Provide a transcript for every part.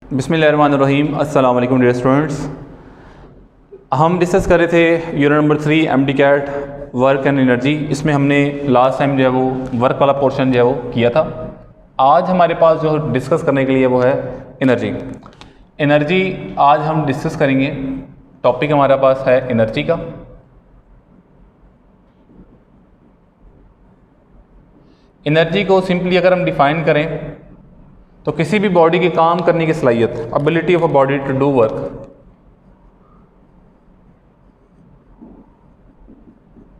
बिस्मिल्लाहिर्रहमानिर्रहीम। अस्सलाम वालेकुम डियर स्टूडेंट्स। हम डिस्कस कर रहे थे यूनिट नंबर 3 एमडी कैट वर्क एंड एनर्जी। इसमें हमने लास्ट टाइम जो है वो वर्क वाला पोर्शन जो है वो किया था। आज हमारे पास जो डिस्कस करने के लिए वो है एनर्जी। एनर्जी आज हम डिस्कस करेंगे। टॉपिक हमारे पास है एनर्जी का। एनर्जी को सिंपली अगर हम डिफाइन करें तो किसी भी बॉडी के काम करने की सलाहियत, ability of a body to do work,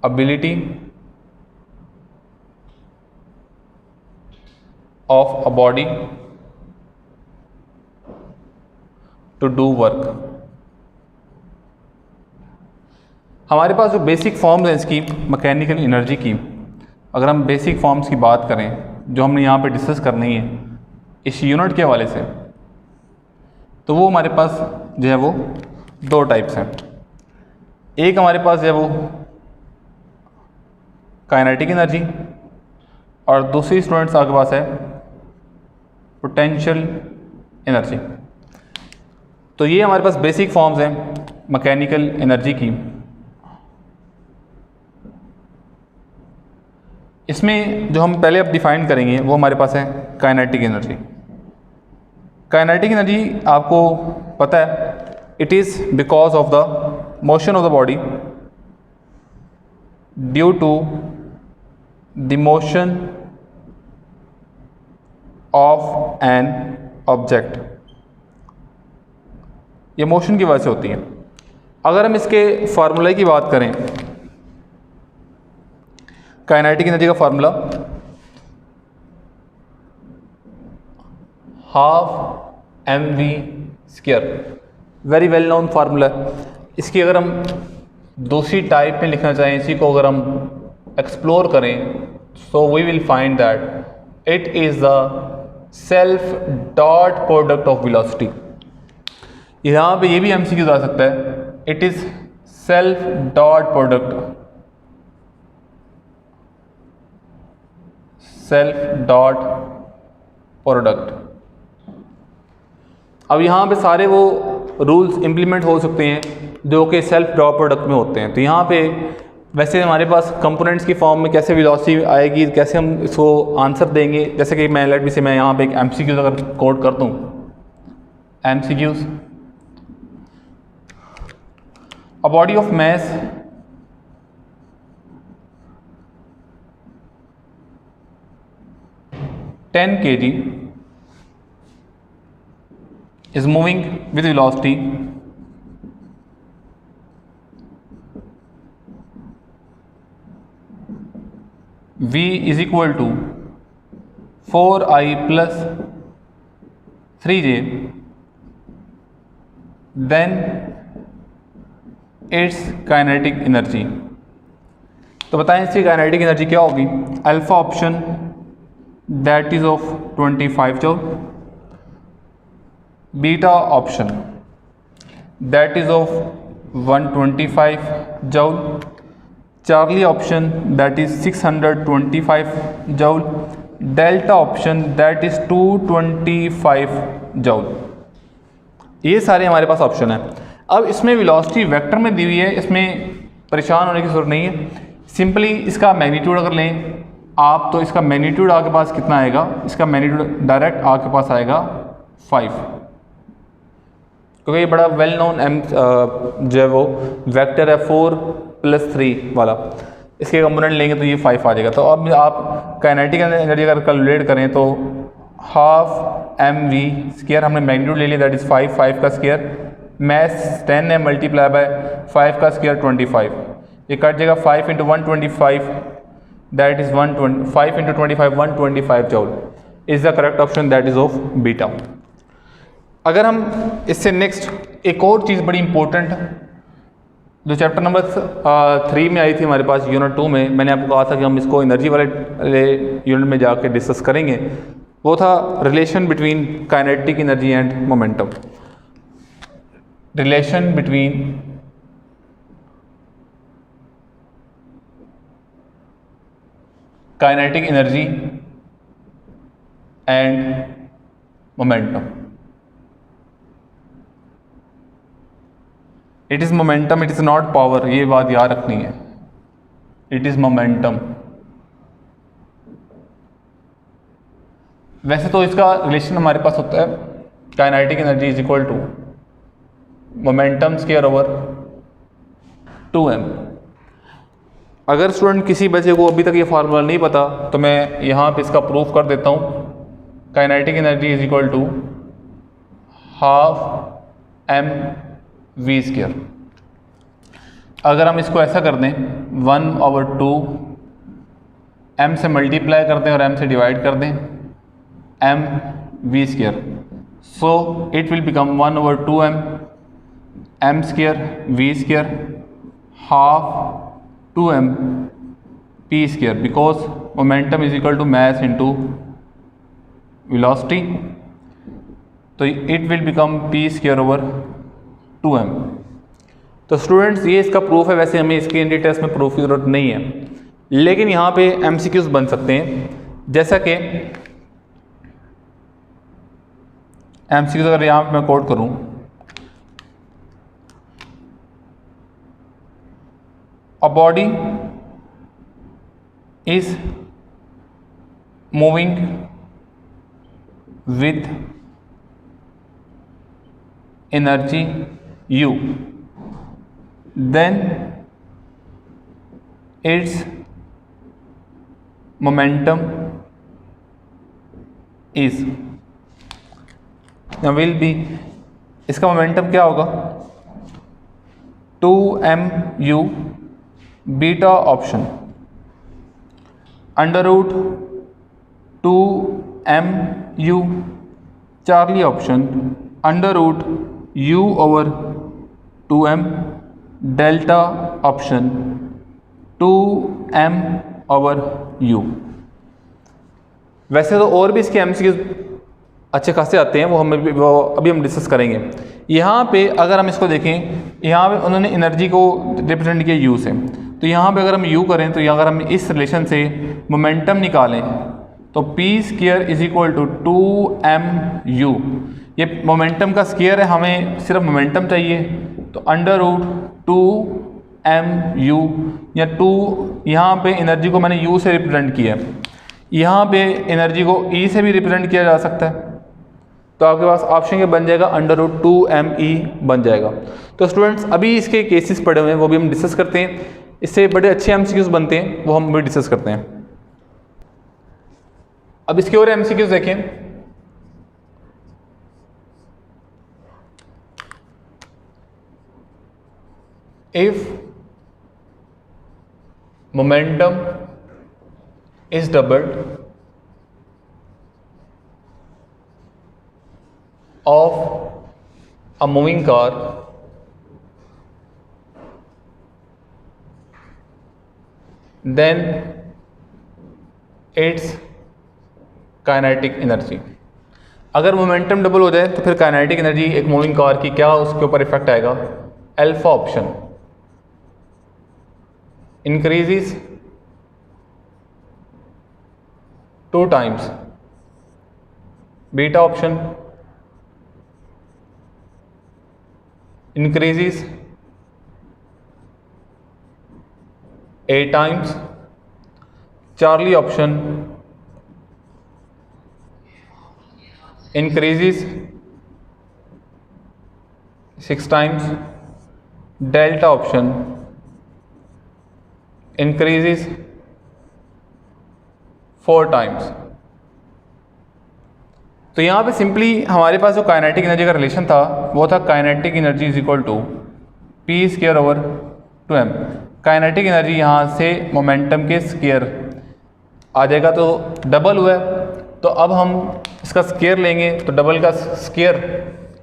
ability of a body to do work. हमारे पास जो बेसिक फॉर्म्स हैं इसकी मैकेनिकल एनर्जी की, अगर हम बेसिक फॉर्म्स की बात करें जो हमने यहाँ पे डिस्कस करनी है इस यूनिट के हवाले से, तो वो हमारे पास जो है वो दो टाइप्स हैं। एक हमारे पास जो है वो काइनेटिक एनर्जी और दूसरी स्टूडेंट्स आपके पास है पोटेंशियल एनर्जी। तो ये हमारे पास बेसिक फॉर्म्स हैं मैकेनिकल एनर्जी की। इसमें जो हम पहले अब डिफाइन करेंगे वो हमारे पास है काइनेटिक एनर्जी। काइनेटिक एनर्जी आपको पता है, it is because of the motion of the body due to the motion of an object. ये मोशन की वजह से होती है। अगर हम इसके फार्मूले की बात करें, काइनेटिक एनर्जी का formula half M V square, very well known formula. इसकी अगर हम दूसरी टाइप में लिखना चाहें, इसी को अगर हम एक्सप्लोर करें, so we will find that it is the self dot product of velocity. यहाँ पे ये भी एमसीक्यू आ सकता है, it is self dot product, self dot product. अब यहाँ पे सारे वो रूल्स इम्प्लीमेंट हो सकते हैं जो कि सेल्फ डॉट प्रोडक्ट में होते हैं। तो यहाँ पे वैसे हमारे पास कंपोनेंट्स की फॉर्म में कैसे वेलोसिटी आएगी, कैसे हम इसको आंसर देंगे, जैसे कि मैं लेट मी से मैं यहाँ पे एक एमसीक्यूज अगर कोड करता हूँ, MCQs, a body of mass ten kg is moving with velocity v is equal to 4i plus 3j, then its kinetic energy। तो बताएं इसकी काइनेटिक एनर्जी क्या होगी। Alpha option that is of 25 joule, beta option that is of 125 joule, Charlie option that is 625 joule, delta option that is 225 joule. ये सारे हमारे पास option है। अब इसमें वेलोसिटी वेक्टर में दी हुई है, इसमें परेशान होने की जरूरत नहीं है। सिंपली इसका मैग्नीट्यूड अगर लें आप, तो इसका मैग्नीट्यूड आपके पास कितना आएगा, इसका मैग्नीट्यूड डायरेक्ट आपके पास आएगा 5, क्योंकि ये बड़ा वेल नोन एम जो है वो वेक्टर है 4 + 3 वाला। इसके कंपोनेंट लेंगे तो ये 5 आ जाएगा। तो अब आप काइनेटिक एनर्जी अगर कैलकुलेट करें तो हाफ एम वी स्क्वायर, हमने मैग्नीट्यूड ले लिया दैट इज़ 5 का स्क्वायर, मैस 10 है मल्टीप्लाई बाय 5 का स्क्वायर 25, ये कट जाएगा 5 × 125 that is 120, 5 × 25 125 joule is the correct option that is of beta. अगर हम इससे नेक्स्ट एक और चीज़ बड़ी इंपॉर्टेंट जो चैप्टर नंबर 3 में आई थी हमारे पास यूनिट 2 में, मैंने आपको कहा था कि हम इसको एनर्जी वाले यूनिट में जाके डिस्कस करेंगे, वो था relation between kinetic energy and momentum. Relation between kinetic energy and momentum. It is momentum, it is not power, ये बात याद रखनी है, इट इज़ मोमेंटम। वैसे तो इसका रिलेशन हमारे पास होता है kinetic energy is equal to momentum square over 2m। अगर स्टूडेंट किसी बच्चे को अभी तक ये फार्मूला नहीं पता तो मैं यहाँ पे इसका प्रूफ कर देता हूँ। Kinetic energy is equal to half mv²। अगर हम इसको ऐसा कर दें 1/2 m से मल्टीप्लाई कर दें और m से डिवाइड कर दें mv², so it will become 1/2m m² v² half 2m p², because momentum is equal to mass into velocity, तो it will become p² over 2m। तो स्टूडेंट्स ये इसका प्रूफ है। वैसे हमें इसके इंडी टेस्ट में प्रूफ की ज़रूरत नहीं है, लेकिन यहाँ पे MCQs बन सकते हैं। जैसा कि MCQs अगर यहाँ पे मैं कोट करूँ, a body is moving with energy U, then its momentum is, now will be, इसका मोमेंटम क्या होगा 2mu beta option √ 2mu Charlie option √ u over 2m delta option 2m over u। वैसे तो और भी इसके MCQs अच्छे खासे आते हैं, वो अभी हम डिस्कस करेंगे। यहाँ पे अगर हम इसको देखें, यहाँ पे उन्होंने एनर्जी को रिप्रेजेंट किया u से, तो यहाँ पे अगर हम u करें तो अगर हम इस रिलेशन से मोमेंटम निकालें तो p² is equal to 2mu। ये मोमेंटम का स्क्वायर है, हमें सिर्फ मोमेंटम चाहिए, तो √ 2mu या 2, यहाँ पे एनर्जी को मैंने u से रिप्रेजेंट किया है, यहाँ पे एनर्जी को e से भी रिप्रेजेंट किया जा सकता है, तो आपके पास ऑप्शन के बन जाएगा √ 2me बन जाएगा। तो स्टूडेंट्स अभी इसके केसेस पड़े हुए हैं, वो भी हम डिस्कस करते हैं। इससे बड़े अच्छे MCQs बनते हैं, वो हम भी डिस्कस करते हैं। अब इसके और MCQs देखें। If momentum is doubled of a moving car, then its kinetic energy। अगर मोमेंटम डबल हो जाए तो फिर काइनेटिक एनर्जी एक मूविंग कार की क्या उसके ऊपर इफेक्ट आएगा, alpha option increases 2 times, beta option increases 8 times, Charlie option increases 6 times, Delta option increases 4 times। तो यहाँ पे सिंपली हमारे पास जो काइनेटिक एनर्जी का रिलेशन था वो था kinetic energy is equal to p² over 2m। Kinetic energy यहाँ से मोमेंटम के स्क्वायर आ जाएगा, तो डबल हुआ है, तो अब हम इसका स्क्वायर लेंगे तो डबल का स्क्वायर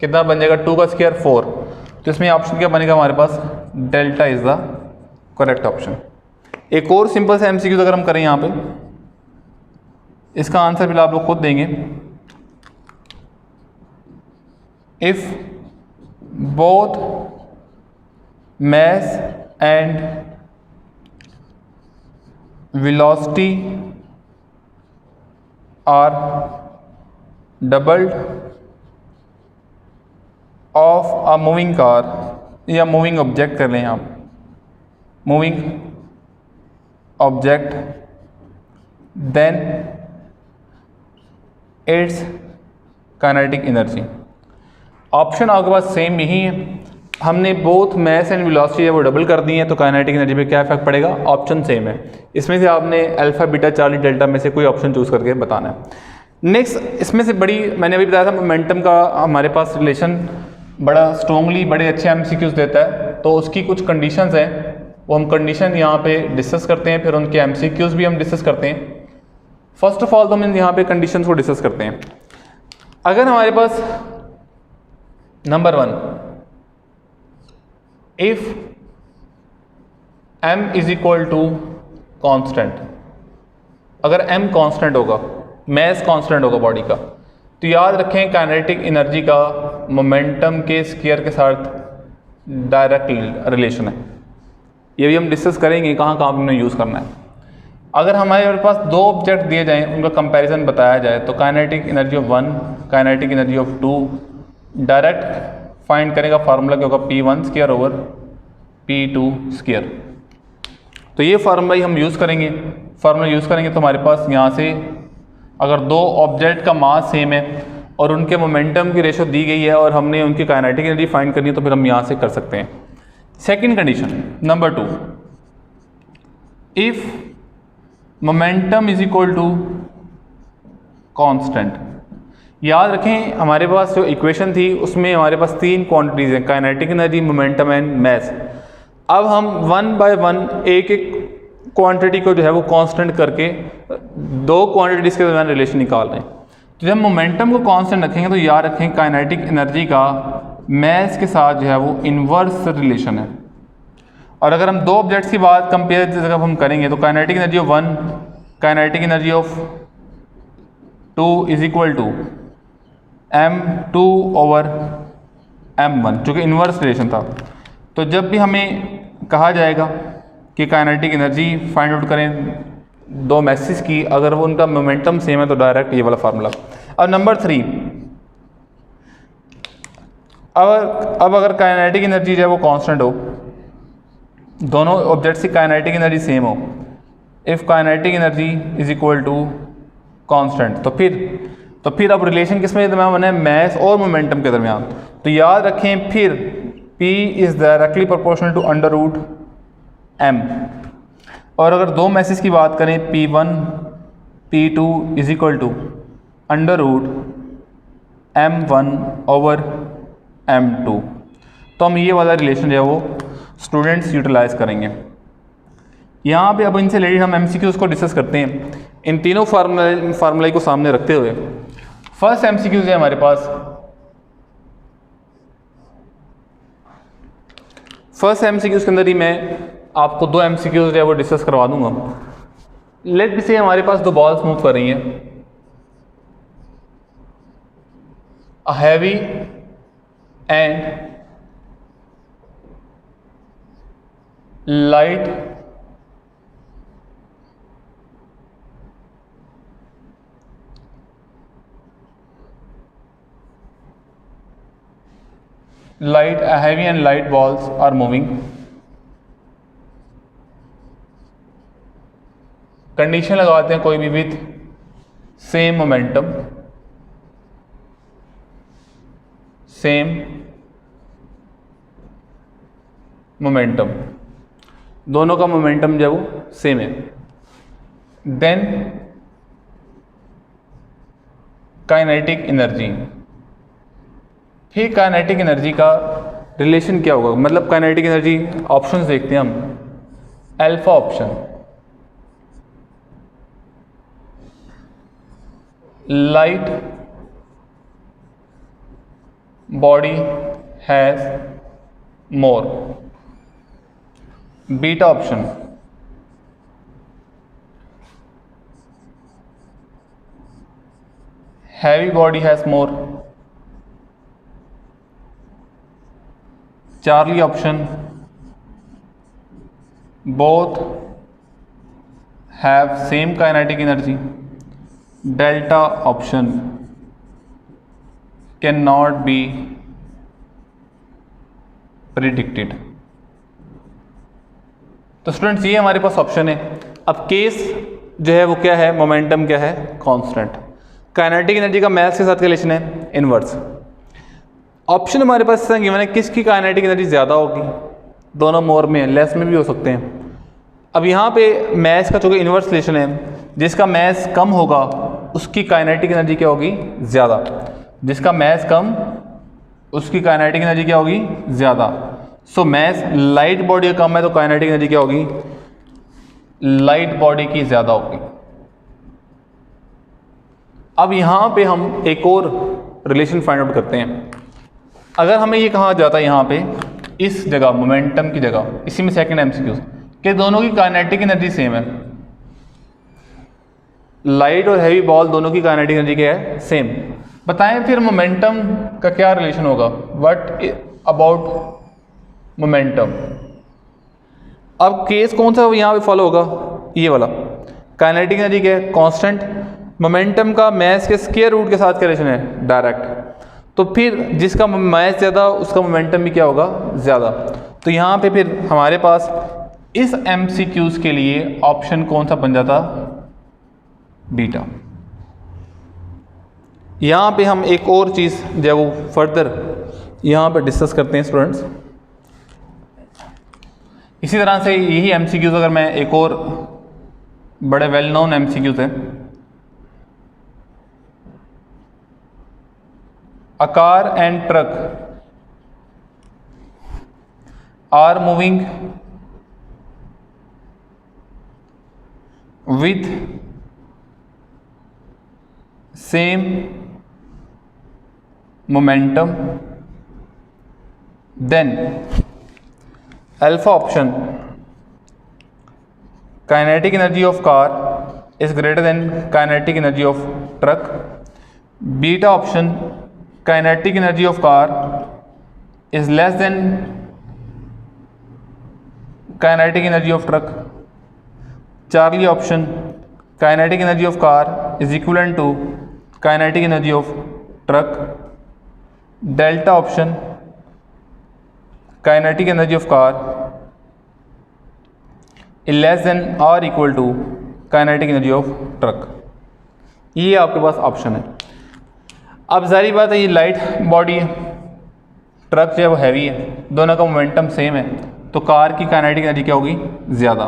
कितना बन जाएगा, 2 का स्क्वायर 4, तो इसमें ऑप्शन क्या बनेगा हमारे पास, delta is the correct option. एक और सिंपल सा MCQ अगर हम करें यहाँ पे, इसका आंसर भी आप लोग खुद देंगे। if both mass and velocity are doubled of a moving car, या मूविंग ऑब्जेक्ट कर लें आप, moving object, then its kinetic energy. Option आपके पास सेम यही है, हमने बोथ मैस एंड वेलोसिटी है वो डबल कर दी है, तो काइनेटिक एनर्जी पे क्या इफेक्ट पड़ेगा, ऑप्शन सेम है। इसमें से आपने अल्फा बीटा चार्ली डेल्टा में से कोई ऑप्शन चूज़ करके बताना है। नेक्स्ट, इसमें से बड़ी, मैंने अभी बताया था मोमेंटम का हमारे पास रिलेशन बड़ा स्ट्रॉन्गली बड़े अच्छे एमसीक्यूज देता है, तो उसकी कुछ कंडीशंस हैं, वो हम कंडीशन यहाँ पे डिस्कस करते हैं, फिर उनके एमसीक्यूज भी हम डिस्कस करते हैं। फर्स्ट ऑफ ऑल तो हम यहाँ पे कंडीशन को डिस्कस करते हैं। अगर हमारे पास number 1, if m is equal to constant, अगर m कॉन्स्टेंट होगा, मैस कॉन्स्टेंट होगा बॉडी का, तो याद रखें काइनेटिक एनर्जी का मोमेंटम के स्क्वायर के साथ डायरेक्ट रिलेशन है। ये भी हम डिस्कस करेंगे कहाँ कहाँ हमने यूज़ करना है। अगर हमारे पास दो ऑब्जेक्ट दिए जाएं, उनका कंपैरिजन बताया जाए, तो kinetic energy of 1, kinetic energy of 2 direct find करेगा, फार्मूला क्या होगा, P1 square over P2 square. तो ये फार्मूला ही हम यूज़ करेंगे। फार्मूला यूज़ करेंगे तो हमारे पास यहाँ से अगर दो ऑब्जेक्ट का मास सेम है और उनके मोमेंटम की रेशो दी गई है और हमने उनकी काइनेटिक एनर्जी फाइंड करनी है, तो फिर हम यहाँ से कर सकते हैं। Second condition, number 2, if momentum is equal to constant. याद रखें हमारे पास जो इक्वेशन थी उसमें हमारे पास 3 क्वांटिटीज़ हैं, kinetic energy, momentum and mass. अब हम 1 बाय 1 एक एक क्वांटिटी को जो है वो कांस्टेंट करके दो क्वांटिटीज़ के दरमियान रिलेशन निकाल रहे हैं। तो जब मोमेंटम को कांस्टेंट रखेंगे तो याद रखें काइनेटिक एनर्जी का मैस के साथ जो है वो इन्वर्स रिलेशन है। और अगर हम दो ऑब्जेक्ट्स की बात कंपेयर जब हम करेंगे तो kinetic energy of 1, kinetic energy of 2 is equal to m2 over m1, जो कि इन्वर्स रिलेशन था। तो जब भी हमें कहा जाएगा कि काइनेटिक एनर्जी फाइंड आउट करें दो मैसेज की, अगर वो उनका मोमेंटम सेम है तो डायरेक्ट ये वाला फार्मूला। अब नंबर 3, अब अगर काइनेटिक एनर्जी जो है वो कांस्टेंट हो, दोनों ऑब्जेक्ट्स की काइनेटिक एनर्जी सेम हो, if kinetic energy is equal to constant, तो फिर अब रिलेशन किस में दरमियान बना है, मैस और मोमेंटम के दरमियान। तो याद रखें फिर P is directly proportional to under root m। और अगर दो मैसेज की बात करें P1 P2 is equal to under root m1 over m2। तो हम ये वाला रिलेशन जो है वो स्टूडेंट्स यूटिलाइज करेंगे। यहाँ पे अब इनसे रिलेटेड हम MCQs को डिस्कस करते हैं, इन तीनों फार्मूले को सामने रखते हुए। फर्स्ट MCQs है हमारे पास, फर्स्ट MCQs के अंदर ही मैं आपको दो MCQs जो है वो डिस्कस करवा दूंगा। लेट मी से हमारे पास दो बॉल्स मूव कर रही हैं, a heavy and light heavy and light balls are moving. Condition लगाते हैं कोई भी विथ सेम मोमेंटम, दोनों का मोमेंटम जो है वो सेम है। देन काइनेटिक एनर्जी, फिर काइनेटिक एनर्जी का रिलेशन क्या होगा, मतलब काइनेटिक एनर्जी ऑप्शंस देखते हैं हम। Alpha option, light body has more. Beta option, heavy body has more. Charlie option, both have same kinetic energy. Delta option, can not be predicted. तो students ये हमारे पास ऑप्शन है। अब केस जो है वो क्या है, मोमेंटम क्या है, कांस्टेंट। काइनेटिक एनर्जी का मास के साथ क्या रिलेशन है, इनवर्स। ऑप्शन हमारे पास गिवन है किसकी काइनेटिक एनर्जी ज़्यादा होगी, दोनों मोर में, लेस में भी हो सकते हैं। अब यहाँ पे मास का चूँकि इनवर्स रिलेशन है, जिसका मास कम होगा उसकी काइनेटिक एनर्जी क्या होगी, ज़्यादा। जिसका मास कम उसकी काइनेटिक एनर्जी क्या होगी, ज़्यादा। सो मास लाइट बॉडी का कम है तो काइनेटिक एनर्जी क्या होगी, लाइट बॉडी की ज़्यादा होगी। अब यहाँ पे हम एक और रिलेशन फाइंड आउट करते हैं। अगर हमें ये कहा जाता है यहाँ पे इस जगह मोमेंटम की जगह, इसी में सेकंड एमसीक्यू, कि दोनों की काइनेटिक एनर्जी सेम है, लाइट और हैवी बॉल दोनों की काइनेटिक एनर्जी क्या है, सेम। बताएं फिर मोमेंटम का क्या रिलेशन होगा, व्हाट अबाउट मोमेंटम। अब केस कौन सा यहाँ पे फॉलो होगा, ये वाला। काइनेटिक एनर्जी क्या है, कांस्टेंट। मोमेंटम का मास के स्क्वायर रूट के साथ क्या रिलेशन है, डायरेक्ट। तो फिर जिसका मास ज़्यादा उसका मोमेंटम भी क्या होगा, ज़्यादा। तो यहाँ पे फिर हमारे पास इस एमसीक्यूज़ के लिए ऑप्शन कौन सा बन जाता, बीटा। यहाँ पे हम एक और चीज़ जो है वो फर्दर यहाँ पे डिस्कस करते हैं स्टूडेंट्स। इसी तरह से यही एमसीक्यूज़ अगर मैं एक और बड़े वेल नोन एमसीक्यूज़ हैं, A car and truck are moving with same momentum, then alpha option, kinetic energy of car is greater than kinetic energy of truck. Beta option, kinetic energy of car is less than kinetic energy of truck. Charlie option, kinetic energy of car is equivalent to kinetic energy of truck. Delta option, kinetic energy of car is less than or equal to kinetic energy of truck. ये आपके पास option है। अब जारी बात है, ये light body है, truck जो है वो हैवी है, दोनों का मोमेंटम सेम है, तो कार की काइनेटिक एनर्जी क्या होगी, ज़्यादा।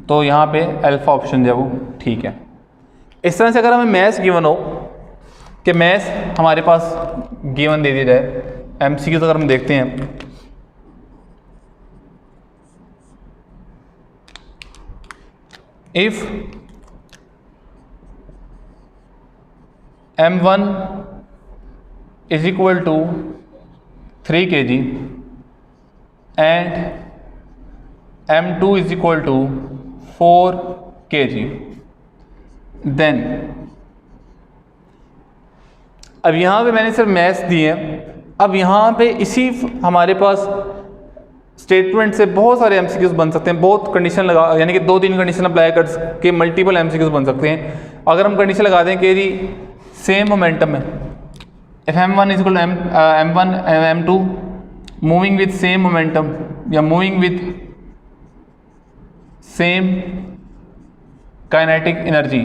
तो यहाँ पे अल्फा ऑप्शन जो है वो ठीक है। इस तरह से अगर हमें मैथ्स गिवन हो कि मैथ्स हमारे पास गिवन दे दिया जाए, एमसीक्यूज़ अगर हम देखते हैं, if m1 is equal to 3 kg and m2 is equal to 4 kg, then अब यहाँ पे मैंने सिर्फ मैथ्स दिए हैं। अब यहाँ पे इसी हमारे पास स्टेटमेंट से बहुत सारे एमसीक्यूज़ बन सकते हैं, बहुत कंडीशन लगा, यानी कि 2-3 कंडीशन अप्लाई कर के मल्टीपल एमसीक्यूज़ बन सकते हैं। अगर हम कंडीशन लगा दें कि जी सेम मोमेंटम है, if m1 is equal to m1 m2 moving with same momentum या moving with same kinetic energy,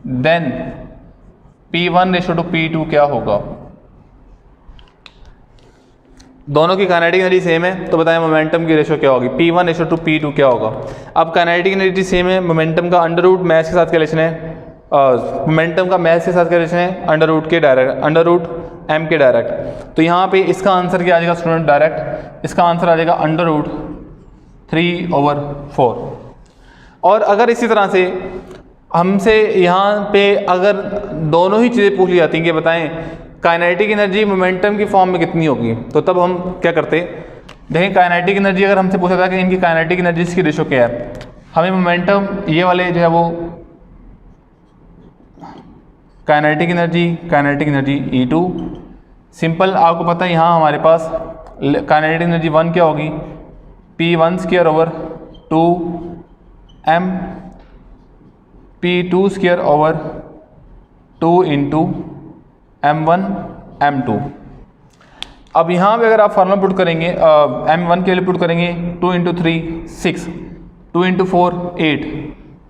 then P1 ratio to P2 क्या होगा। दोनों की काइनेटिक एनर्जी सेम है तो बताएं मोमेंटम की रेशो क्या होगी, P1 रेशो टू P2 क्या होगा। अब काइनेटिक एनर्जी सेम है, मोमेंटम का अंडर रूट मैथ के साथ क्या रिलेशन है, मोमेंटम का मैथ के साथ क्या रिलेशन है, अंडर रूट के डायरेक्ट, अंडर रूट m के डायरेक्ट। तो यहाँ पे इसका आंसर क्या आ जाएगा स्टूडेंट, डायरेक्ट इसका आंसर आ जाएगा अंडर रूट 3/4। और अगर इसी तरह से हमसे यहाँ पे अगर दोनों ही चीज़ें पूछ ली जाती हैं कि बताएं काइनेटिक एनर्जी मोमेंटम की फॉर्म में कितनी होगी, तो तब हम क्या करते, देखें काइनेटिक एनर्जी अगर हमसे पूछा था कि इनकी काइनेटिक एनर्जी की रेशो क्या है, हमें मोमेंटम ये वाले जो है वो काइनेटिक एनर्जी E2 सिंपल, आपको पता है यहाँ हमारे पास काइनेटिक एनर्जी 1 क्या होगी, P1 square over 2m, P2 square over 2 into m1 m2। अब यहाँ पे अगर आप फार्मूला पुट करेंगे m1 के लिए पुट करेंगे 2 × 3 6, 2 × 4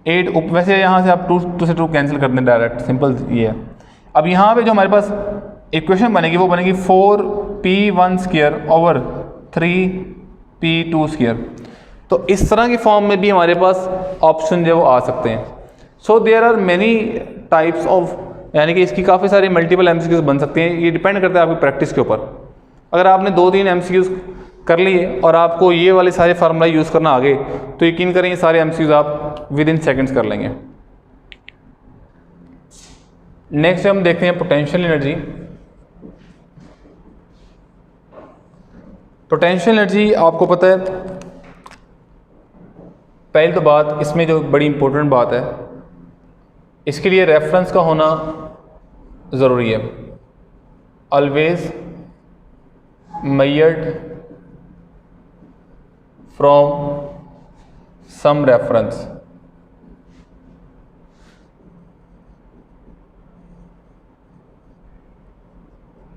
8 वैसे यहाँ से आप 2 से 2 कैंसिल कर दें डायरेक्ट, सिंपल ये है। अब यहाँ पे जो हमारे पास इक्वेशन बनेगी वो बनेगी 4p1² ओवर 3p2²। तो इस तरह की फॉर्म में भी हमारे पास ऑप्शन जो वो आ सकते हैं। So there are many types of, यानी कि इसकी काफ़ी सारी मल्टीपल एमसीक्यूज बन सकते हैं। ये डिपेंड करता है आपकी प्रैक्टिस के ऊपर। अगर आपने 2-3 एमसीक्यूज कर लिए और आपको ये वाले सारे फार्मूला यूज़ करना आ गए तो यकीन करें ये सारे एमसीक्यूज आप विद इन सेकेंड्स कर लेंगे। नेक्स्ट हम देखते हैं पोटेंशियल एनर्जी। पोटेंशियल एनर्जी आपको पता है, पहली तो बात इसमें जो बड़ी इंपॉर्टेंट बात है, इसके लिए रेफरेंस का होना ज़रूरी है। Always measured from some reference।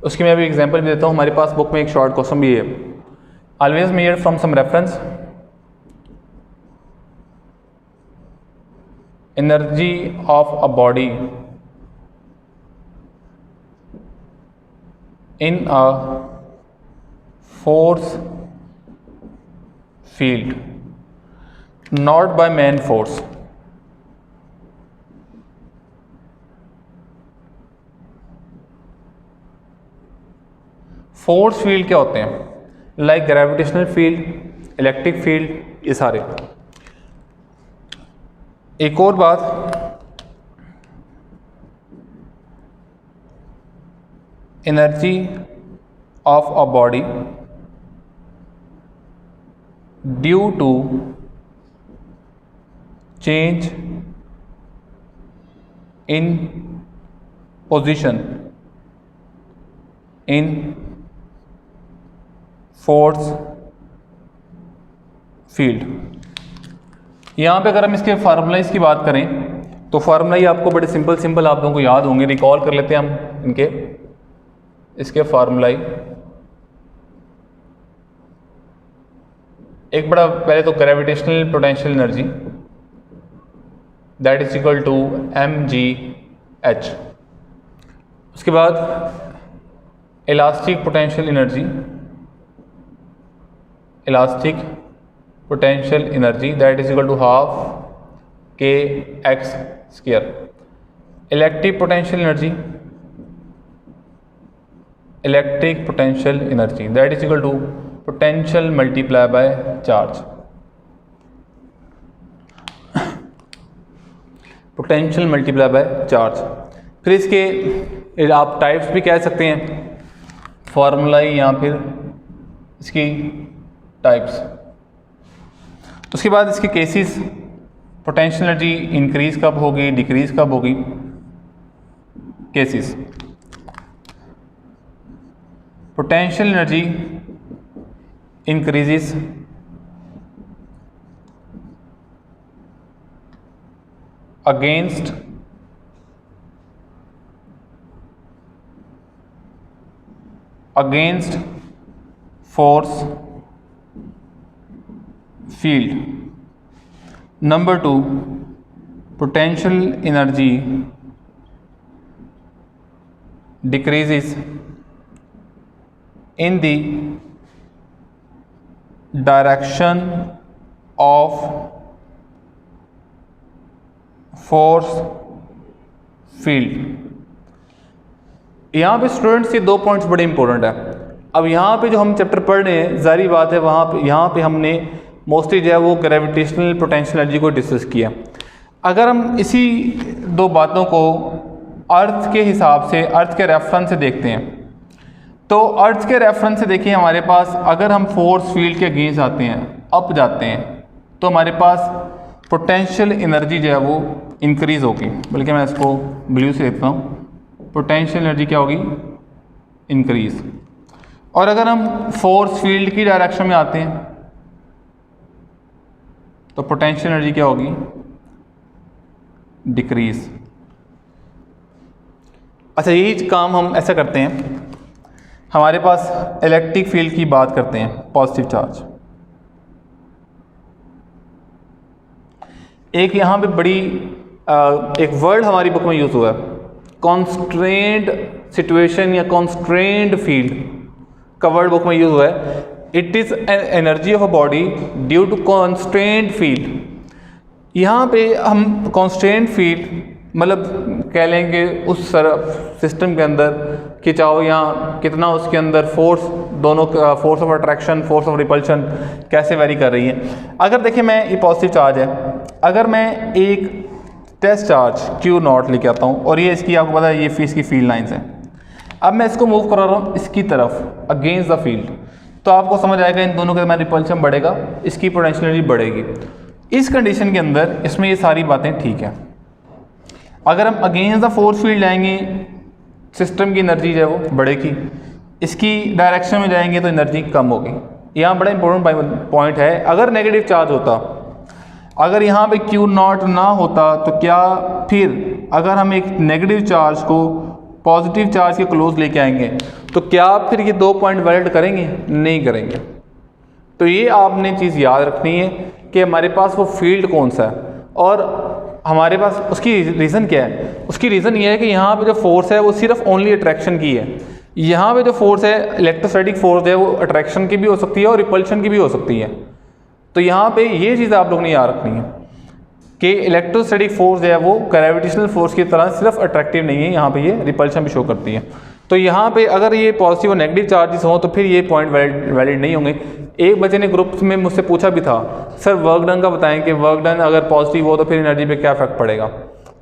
उसकी मैं अभी एग्जांपल भी देता हूँ। हमारे पास बुक में एक शॉर्ट क्वेश्चन भी है, always measured from some reference, energy of a body in a force field not by main force। Force field क्या होते हैं? Like gravitational field, electric field, ये सारे। एक और बात, energy of a body due to change in position in force field. यहाँ पे अगर हम इसके फार्मूलाइज की बात करें तो फार्मूला ही आपको बड़े सिंपल आप लोगों को याद होंगे। रिकॉल कर लेते हैं हम इनके, इसके फार्मूलाई। एक बड़ा पहले तो gravitational potential energy that is equal to mgh। उसके बाद elastic potential energy, elastic potential energy that is equal to half kx²। Electric potential energy, electric potential energy that is equal to potential multiply by charge. Potential multiply by charge. फिर इसके आप types भी कह सकते हैं, formula ही या फिर इसकी टाइप्स। उसके बाद इसके केसेस, पोटेंशियल एनर्जी इंक्रीज कब होगी, डिक्रीज कब होगी, cases. Potential energy increases against force field. Number 2, potential energy decreases in the direction of force field। यहाँ पे स्टूडेंट्स ये 2 पॉइंट्स बड़े इंपॉर्टेंट है। अब यहाँ पे जो हम चैप्टर पढ़ रहे हैं, जारी बात है वहाँ पे यहाँ पे हमने मोस्टली जो है वो ग्रेविटेशनल पोटेंशियल एनर्जी को डिस्कस किया। अगर हम इसी 2 बातों को अर्थ के हिसाब से, अर्थ के रेफरेंस से देखते हैं, तो अर्थ के रेफरेंस से देखिए हमारे पास, अगर हम फोर्स फील्ड के अगेंस्ट आते हैं, अप जाते हैं, तो हमारे पास पोटेंशियल एनर्जी जो है वो इंक्रीज़ होगी। बल्कि मैं इसको ब्लू से देखता हूँ, पोटेंशियल एनर्जी क्या होगी, इंक्रीज़। और अगर हम फोर्स फील्ड की डायरेक्शन में आते हैं तो पोटेंशियल एनर्जी क्या होगी, डिक्रीज़। अच्छा, यही काम हम ऐसा करते हैं, हमारे पास इलेक्ट्रिक फील्ड की बात करते हैं, पॉजिटिव चार्ज। एक यहाँ पे बड़ी एक वर्ड हमारी बुक में यूज़ हुआ है, कॉन्स्ट्रेंड सिचुएशन या कॉन्स्ट्रेंड फील्ड का वर्ड बुक में यूज़ हुआ है। It is an energy of a body due to constrained field. यहाँ पे हम कॉन्स्ट्रेंड फील्ड मतलब कह लेंगे उस सिस्टम के अंदर कि चाहो यहाँ कितना उसके अंदर फोर्स, दोनों force of attraction, force of repulsion कैसे वेरी कर रही है। अगर देखिए मैं ये पॉजिटिव चार्ज है, अगर मैं एक टेस्ट चार्ज Q0 लेके आता हूँ और ये इसकी आपको पता है ये इसकी फील्ड लाइंस हैं, अब मैं इसको मूव करा रहा हूँ इसकी तरफ अगेंस्ट द फील्ड, तो आपको समझ आएगा इन दोनों के दरमियान रिपल्शन बढ़ेगा, इसकी पोटेंशियल एनर्जी बढ़ेगी। इस कंडीशन के अंदर इसमें ये सारी बातें ठीक है। अगर हम अगेंस्ट द फोर्स फील्ड जाएंगे सिस्टम की एनर्जी जो है वो बढ़ेगी, इसकी डायरेक्शन में जाएंगे तो एनर्जी कम होगी। यहाँ बड़ा इंपॉर्टेंट पॉइंट है, अगर नेगेटिव चार्ज होता, अगर यहाँ पे Q0 ना होता तो क्या फिर अगर हम एक नेगेटिव चार्ज को पॉजिटिव चार्ज के क्लोज लेके आएंगे तो क्या फिर ये 2 पॉइंट वैलिड करेंगे? नहीं करेंगे। तो ये आपने चीज़ याद रखनी है कि हमारे पास वो फील्ड कौन सा है और हमारे पास उसकी रीज़न क्या है। उसकी रीज़न ये है कि यहाँ पे जो फोर्स है वो सिर्फ ओनली अट्रैक्शन की है। यहाँ पे जो फोर्स है इलेक्ट्रोस्टैटिक फोर्स है वो अट्रैक्शन की भी हो सकती है और रिपल्शन की भी हो सकती है। तो यहाँ पे ये चीज़ आप लोग ने याद रखनी है कि इलेक्ट्रोस्टैटिक फोर्स जो है वो ग्रेविटेशनल फोर्स की तरह सिर्फ अट्रैक्टिव नहीं है, यहाँ पे ये रिपल्शन भी शो करती है। तो यहाँ पे अगर ये पॉजिटिव और नेगेटिव चार्जेस हों तो फिर ये पॉइंट वैलिड नहीं होंगे। एक बच्चे ने ग्रुप में मुझसे पूछा भी था, सर वर्क डन का बताएं कि वर्क डन अगर पॉजिटिव हो तो फिर एनर्जी पे क्या इफेक्ट पड़ेगा।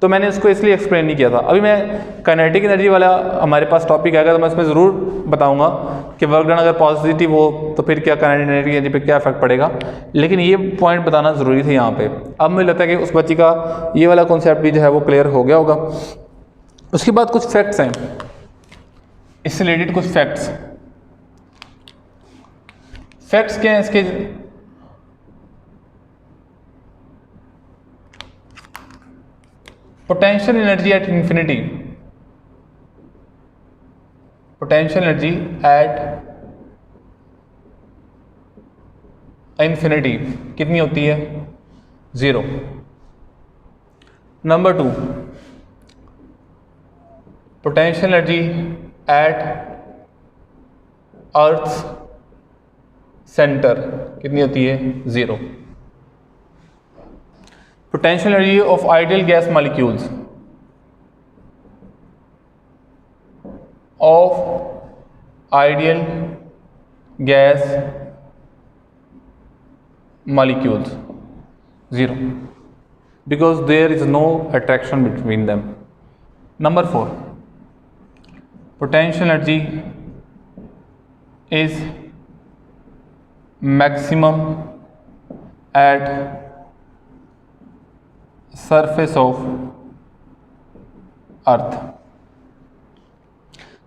तो मैंने इसको इसलिए एक्सप्लेन नहीं किया था। अभी मैं काइनेटिक एनर्जी वाला हमारे पास टॉपिक आएगा तो मैं इसमें ज़रूर बताऊंगा कि वर्क डन अगर पॉजिटिव हो तो फिर क्या काइनेटिक एनर्जी पे क्या इफेक्ट पड़ेगा, लेकिन ये पॉइंट बताना ज़रूरी था यहाँ पे। अब मुझे लगता है कि उस बच्ची का ये वाला कॉन्सेप्ट भी जो है वो क्लियर हो गया होगा। उसके बाद कुछ फैक्ट्स हैं, इससे रिलेटेड कुछ फैक्ट्स क्या हैं इसके। Potential energy at infinity, potential energy at infinity कितनी होती है? 0। नंबर 2, पोटेंशियल एनर्जी एट अर्थ सेंटर कितनी होती है? 0। Potential energy of ideal gas molecules molecules 0 because there is no attraction between them. Number 4, potential energy is maximum at surface of अर्थ।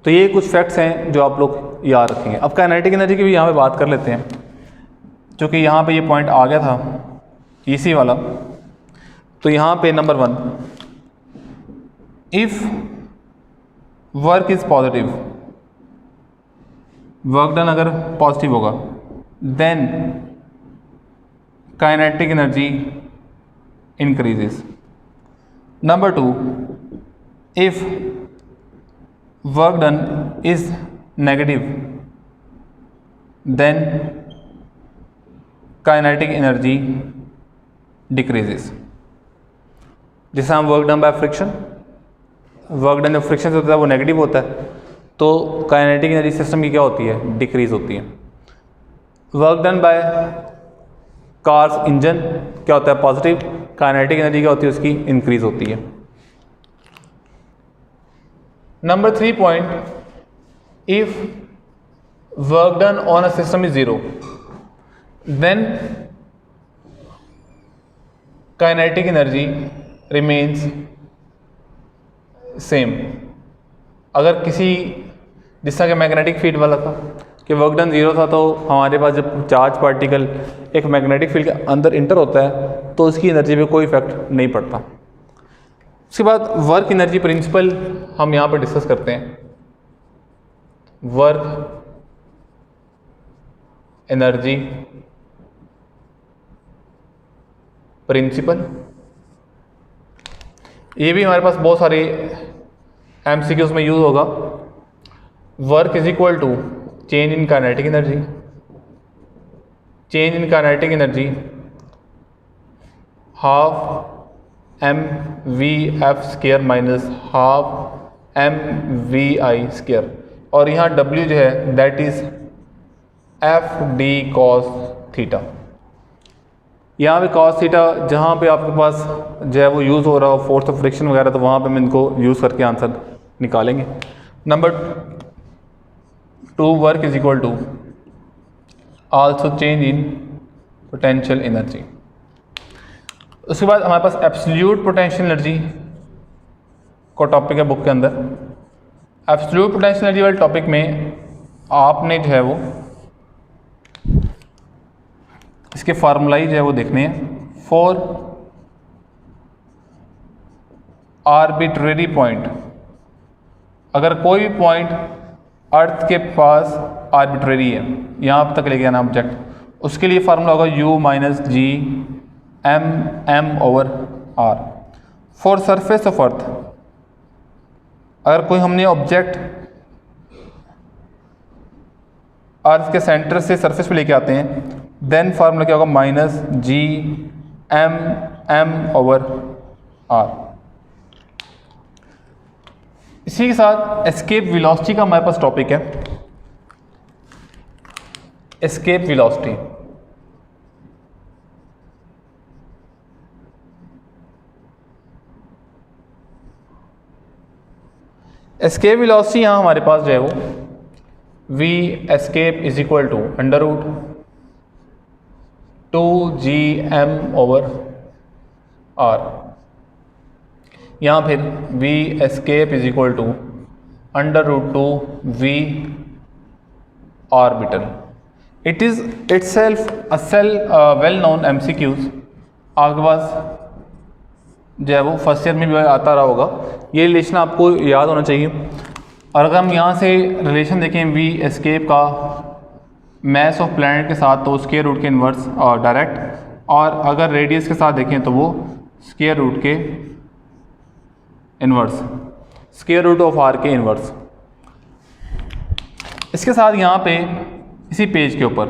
तो ये कुछ facts हैं जो आप लोग याद रखेंगे। अब काइनेटिक एनर्जी की भी यहाँ पे बात कर लेते हैं, क्योंकि यहाँ पे ये पॉइंट आ गया था इसी वाला। तो यहाँ पे number 1, if work is positive, work done अगर पॉजिटिव होगा, then kinetic energy increases. Number 2, if work done is negative then kinetic energy decreases। जैसे हम work done by friction, work done जब फ्रिक्शन से होता है वो नेगेटिव होता है, तो काइनेटिक एनर्जी सिस्टम की क्या होती है? डिक्रीज होती है। Work done bye cars engine क्या होता है? पॉजिटिव। काइनेटिक एनर्जी क्या होती है? उसकी इंक्रीज होती है। Number 3 point, if work done on a system is 0, then kinetic energy remains same। अगर किसी जिस तरह के मैग्नेटिक फील्ड वाला था कि वर्क डन 0 था, तो हमारे पास जब चार्ज पार्टिकल एक मैग्नेटिक फील्ड के अंदर इंटर होता है तो उसकी एनर्जी पे कोई इफेक्ट नहीं पड़ता। उसके बाद वर्क एनर्जी प्रिंसिपल हम यहाँ पर डिस्कस करते हैं। Work energy principal. ये भी हमारे पास बहुत सारे एमसीक्यूज में यूज होगा। Work is equal to change in kinetic energy, change in kinetic energy half M V F square minus half M V I square, और यहाँ W जो है that is F D cos theta. यहाँ पे cos theta जहाँ पे आपके पास जो है वो यूज़ हो रहा हो फोर्स ऑफ फ्रिक्शन वगैरह, तो वहाँ पे हम इनको यूज़ करके आंसर निकालेंगे। Number 2 work is equal to also change in potential energy. उसके बाद हमारे पास एब्सोल्यूट पोटेंशियल एनर्जी को टॉपिक है बुक के अंदर। एब्सोल्यूट पोटेंशियल एनर्जी वाले टॉपिक में आपने जो है वो इसके फार्मूलाई जो है वो देखने हैं। फॉर आर्बिट्रेरी पॉइंट, अगर कोई भी पॉइंट अर्थ के पास आर्बिट्रेरी है, यहाँ तक लेके आना ऑब्जेक्ट, उसके लिए फार्मूला होगा U minus G M M over R. For surface of earth, अगर कोई हमने ऑब्जेक्ट अर्थ के सेंटर से सरफेस पे लेके आते हैं, देन फार्मूला क्या होगा minus G M M over R. इसी के साथ एस्केप वेलोसिटी का हमारे पास टॉपिक है। एस्केप वेलोसिटी, एस्केप वेलोसिटी यहाँ हमारे पास जो है वो v escape is equal to under root 2gm over r। यहाँ फिर v escape is equal to under root 2v orbital. It is itself a well known MCQs, आपके पास जो है वो फर्स्ट ईयर में भी आता रहा होगा। ये रिलेशन आपको याद होना चाहिए। और अगर हम यहाँ से रिलेशन देखें v एस्केप का मैस ऑफ प्लैनेट के साथ, तो स्क्वायर रूट के इन्वर्स और डायरेक्ट, और अगर रेडियस के साथ देखें तो वो स्क्वायर रूट के inverse, square root of r के इन्वर्स। इसके साथ यहाँ पे इसी पेज के ऊपर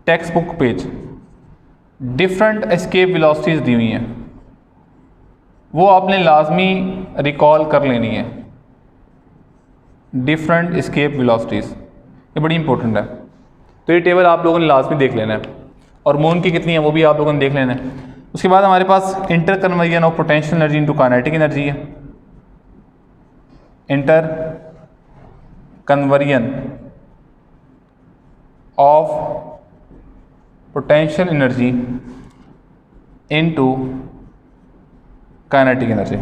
text book page different escape velocities दी हुई हैं, वो आपने लाजमी रिकॉल कर लेनी है। डिफरेंट एस्केप वेलोसिटीज़ ये बड़ी इंपॉर्टेंट है, तो ये टेबल आप लोगों ने लाजमी देख लेना है, और मून की कितनी है वो भी आप लोगों ने देख लेना है। उसके बाद हमारे पास inter conversion of potential energy into kinetic energy है। Inter conversion of potential energy into kinetic energy.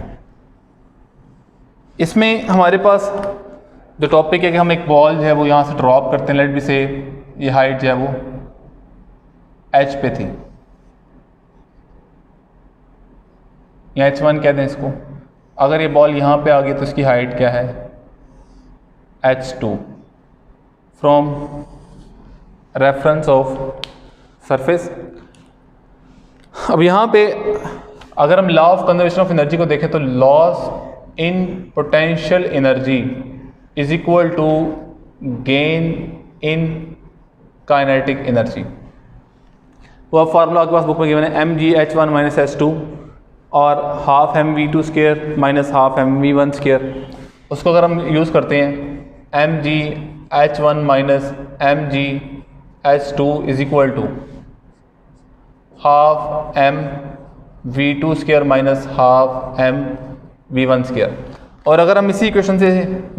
इसमें हमारे पास जो टॉपिक है कि हम एक बॉल जो है वो यहाँ से ड्रॉप करते हैं, लेट बी से ये हाइट जो है वो h पे थी, या h1 कहते हैं इसको। अगर ये बॉल यहाँ पे आ गई तो इसकी हाइट क्या है h2 from reference of surface. अब यहाँ पे अगर हम law of conservation of energy को देखें तो loss in potential energy is equal to gain in kinetic energy. वो अब फार्मूला आपके पास बुक में गिवन है mgh1 माइनस h2 और half mv2 square minus half mv1 square. उसको अगर हम यूज़ करते हैं mgh1 minus mgh2 is equal to half mv2 square minus half mv1 square. और अगर हम इसी इक्वेशन से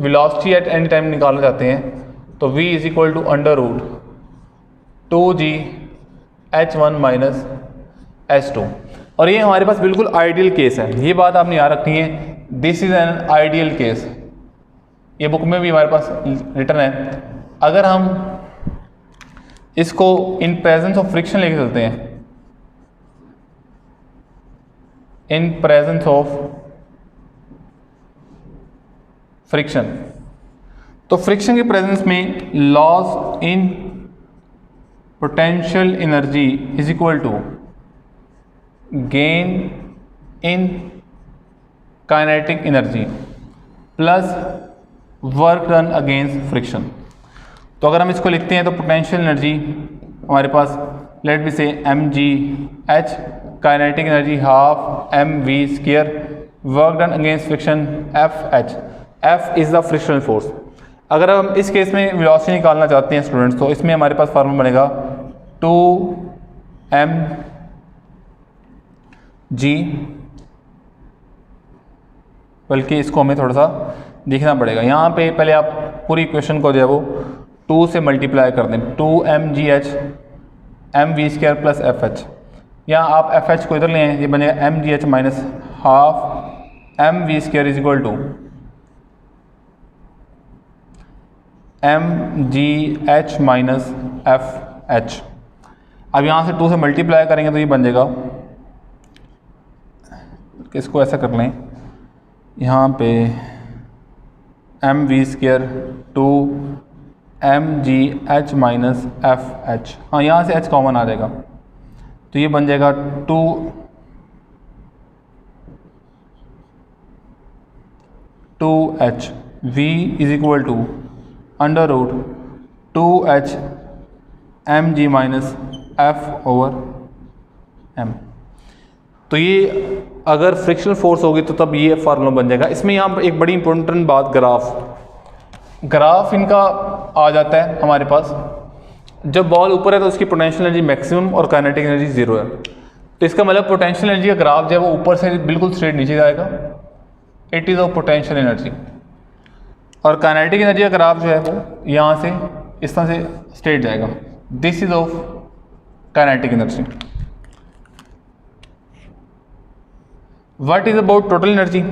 वेलोसिटी एट एनी टाइम निकालना चाहते हैं तो v is equal to under root 2gh1 minus h2। और ये हमारे पास बिल्कुल आइडियल केस है, ये बात आपने याद रखनी है। This is an ideal case, ये बुक में भी हमारे पास रिटर्न है। अगर हम इसको इन प्रेजेंस ऑफ फ्रिक्शन लेके चलते हैं, इन प्रेजेंस ऑफ फ्रिक्शन, तो फ्रिक्शन के प्रेजेंस में loss in potential energy is equal to gain in kinetic energy plus work done against friction. तो अगर हम इसको लिखते हैं तो पोटेंशियल एनर्जी हमारे पास लेट बी से mgh, kinetic energy half mv², work done against friction fh। f is the frictional force. अगर हम इस केस में वेलोसिटी निकालना चाहते हैं स्टूडेंट्स, तो इसमें हमारे पास फार्मूला बनेगा 2mg, बल्कि इसको हमें थोड़ा सा देखना पड़ेगा। यहाँ पे पहले आप पूरी इक्वेशन को जो है वो 2 से मल्टीप्लाई कर दें, 2mgh mv² प्लस fh। यहाँ आप fh को इधर ले आए, ये बनेगा mgh minus half mv² is equal to mgh minus fh। अब यहाँ से 2 से मल्टीप्लाई करेंगे तो ये बन जाएगा, इसको ऐसा कर लें, यहाँ पे mv² 2 mgh माइनस fh। हाँ, यहाँ से h कॉमन आ जाएगा तो ये बन जाएगा 2h v is equal to under root 2h mg minus f/m। तो ये अगर फ्रिक्शनल फोर्स होगी तो तब ये फार्मूला बन जाएगा। इसमें यहाँ पर एक बड़ी इंपॉर्टेंट बात, ग्राफ इनका आ जाता है हमारे पास। जब बॉल ऊपर है तो उसकी पोटेंशियल एनर्जी मैक्सिमम और काइनेटिक एनर्जी 0 है। तो इसका मतलब पोटेंशियल एनर्जी का ग्राफ जो है वो ऊपर से बिल्कुल स्ट्रेट नीचे जाएगा, it is of potential energy. और काइनेटिक एनर्जी का ग्राफ जो है वो यहाँ से इस तरह से स्ट्रेट जाएगा, this is of kinetic energy. What is about total energy?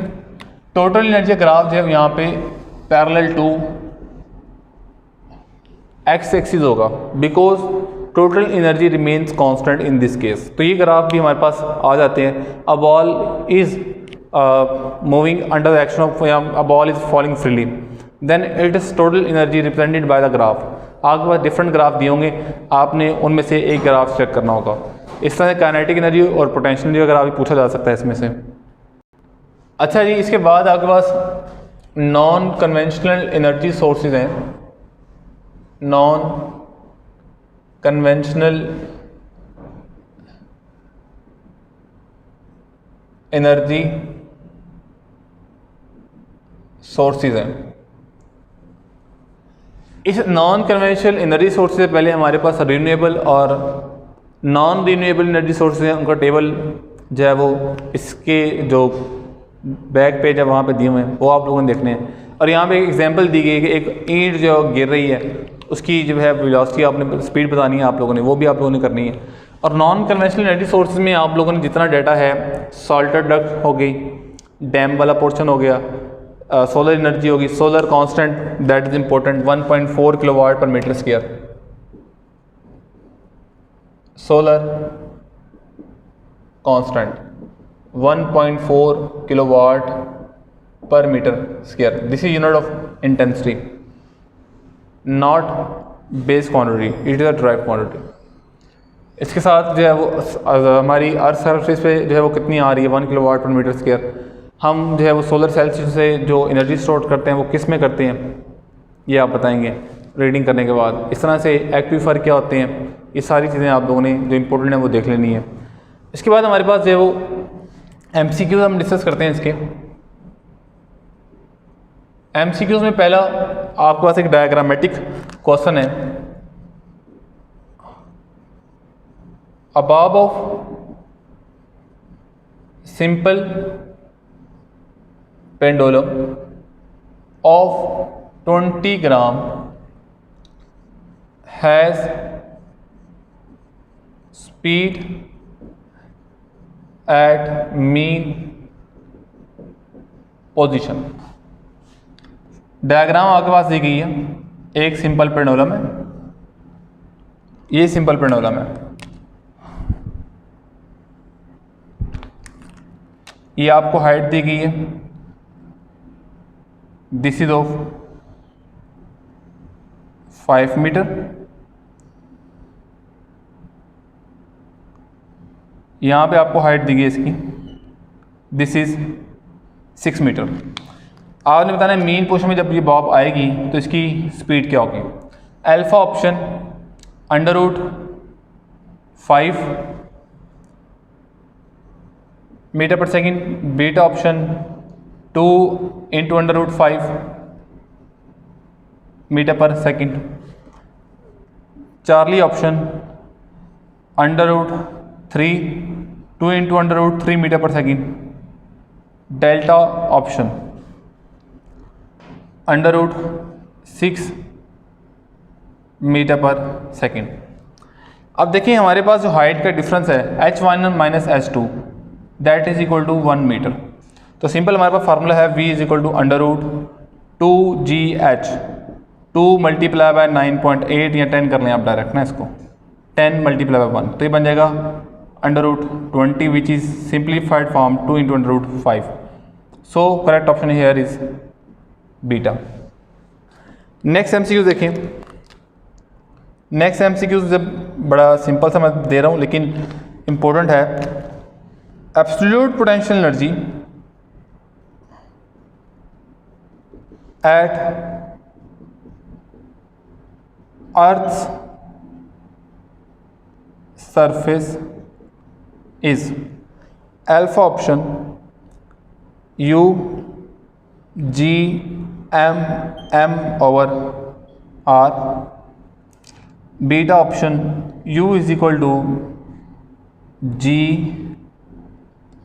Total energy का ग्राफ जो है यहाँ पे पैरेलल टू एक्स एक्सिस होगा, because total energy remains constant in this case. तो ये ग्राफ भी हमारे पास आ जाते हैं। A ball is moving under the action of, a ball is falling freely, then it is total energy represented by the graph. आपके पास डिफरेंट ग्राफ दिए होंगे, आपने उनमें से एक ग्राफ चेक करना होगा। इस तरह से काइनेटिक एनर्जी और पोटेंशियल एनर्जी का ग्राफ भी पूछा जा सकता है इसमें से। अच्छा जी, इसके बाद आपके पास नॉन कन्वेंशनल एनर्जी सोर्सेज हैं। नॉन कन्वेंशनल एनर्जी सोर्सेज हैं। इस नॉन कन्वेंशनल एनर्जी सोर्सेज से पहले हमारे पास रिन्यूएबल और नॉन रिन्यूएबल एनर्जी सोर्सेज हैं, उनका टेबल जो है वो इसके जो बैक पेज है वहाँ पे दिए हुए हैं, वो आप लोगों ने देखने हैं। और यहाँ पे एक एग्जांपल दी गई है कि एक ईंट जो गिर रही है, उसकी जो है वेलोसिटी आपने स्पीड बतानी है आप लोगों ने, वो भी आप लोगों ने करनी है। और नॉन कन्वेंशनल एनर्जी सोर्सेज में आप लोगों ने जितना डाटा है, सॉल्टर डक्ट हो गई, डैम वाला पोर्शन हो गया, सोलर एनर्जी होगी, solar constant that is important 1.4 kilowatt per metre square, solar constant 1.4 kilowatt per metre square, this is unit of intensity, not base quantity, it is a derived quantity. इसके साथ जो है वो हमारी earth surface पे जो है वो कितनी आ रही है 1 किलोवाट पर मीटर स्क्वायर। हम जो है वो सोलर सेल्स से जो एनर्जी स्टोर करते हैं वो किस में करते हैं, ये आप बताएंगे रीडिंग करने के बाद। इस तरह से एक्विफर क्या होते हैं, ये सारी चीज़ें आप लोगों ने जो इंपॉर्टेंट है वो देख लेनी है। इसके बाद हमारे पास जो है वो MCQs हम डिस्कस करते हैं। इसके MCQs में पहला आपके पास एक डायग्रामेटिक क्वेश्चन है, a bob of simple pendulum of 20 gram has speed at mean position. Diagram आपके पास दी गई है, एक सिंपल पेंडुलम है, ये सिंपल पेंडुलम है, ये आपको हाइट दी गई है, दिस इज ऑफ 5 मीटर, यहाँ पे आपको हाइट दी गई इसकी, दिस इज़ 6 मीटर। आपने बताना है मेन पोर्शन में जब ये बॉब आएगी तो इसकी स्पीड क्या होगी। Alpha option √5 metre per second, beta option 2 into √5 metre per second, Charlie option √3 2 into √3 metre per second, delta option √6 metre per second. अब देखिए हमारे पास जो हाइट का डिफरेंस है h1 माइनस h2 that is equal to 1 metre. तो simple हमारे पास फार्मूला है v is equal to √2gh, 2 multiply by 9.8 या 10 कर लें आप डायरेक्ट ना इसको, 10 मल्टीप्लाई बाय 1 तो ये बन जाएगा √20 which is simplified form 2 into √5। So correct option here is beta. Next MCQ देखें। नेक्स्ट एमसीक्यू जब बड़ा सिंपल सा मैं दे रहा हूँ लेकिन इम्पोर्टेंट है। Absolute potential energy at earth's surface is alpha option U G M over R, beta option U is equal to G